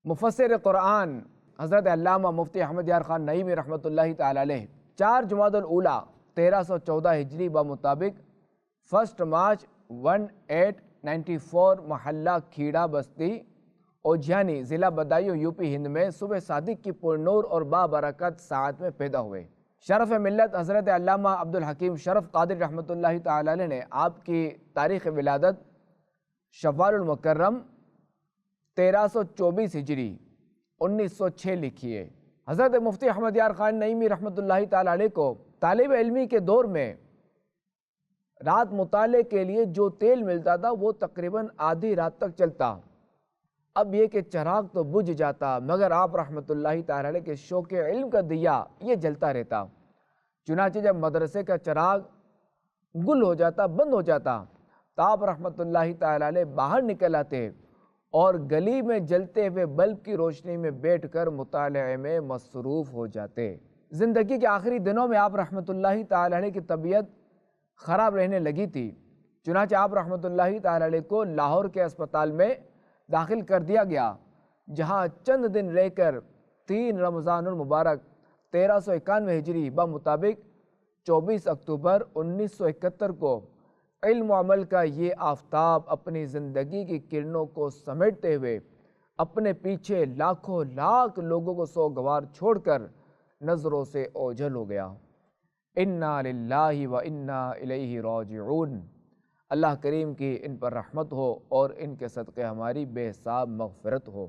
مفسر قرآن حضرت علامہ مفتی احمد یار خان نعیمی رحمۃ اللہ تعالی علیہ 4 جمادی الاولیٰ 1314 ہجری بمطابق 1 مارچ 1894 محلہ کھیڑا بستی اوجھانی ضلع بدایوں یوپی ہند میں صبح صادق کی پرنور اور بابرکت ساعت میں پیدا ہوئے۔ شرف ملت حضرت علامہ عبدالحکیم شرف قادری رحمۃ اللہ تعالی علیہ نے آپ کی تاریخ ولادت شوال المکرم 1324 ہجری 1906 لکھی ہے۔ حضرت مفتی احمد یار خان نعیمی رحمۃ اللہ تعالی علیہ کو طالب علمی کے دور میں رات مطالعے کے لیے جو تیل ملتا تھا وہ تقریباً آدھی رات تک چلتا۔ اب یہ کہ چراغ تو بجھ جاتا مگر آپ رحمۃ اللہ تعالی علیہ کے شوق علم کا دیا یہ جلتا رہتا۔ چنانچہ جب مدرسے کا چراغ گل ہو جاتا، بند ہو جاتا، تو آپ رحمۃ اللہ تعالی علیہ باہر نکل آتے اور گلی میں جلتے ہوئے بلب کی روشنی میں بیٹھ کر مطالعے میں مصروف ہو جاتے۔ زندگی کے آخری دنوں میں آپ رحمۃ اللہ تعالی علیہ کی طبیعت خراب رہنے لگی تھی، چنانچہ آپ رحمۃ اللہ تعالی علیہ کو لاہور کے اسپتال میں داخل کر دیا گیا، جہاں چند دن رہ کر 3 رمضان المبارک 1391 ہجری بمطابق 24 اکتوبر 1971 کو علم و عمل کا یہ آفتاب اپنی زندگی کی کرنوں کو سمیٹتے ہوئے اپنے پیچھے لاکھوں لاکھ لوگوں کو سوگوار چھوڑ کر نظروں سے اوجھل ہو گیا۔ انا للہ و انا الیہ راجعون۔ اللہ کریم کی ان پر رحمت ہو اور ان کے صدقے ہماری بے حساب مغفرت ہو۔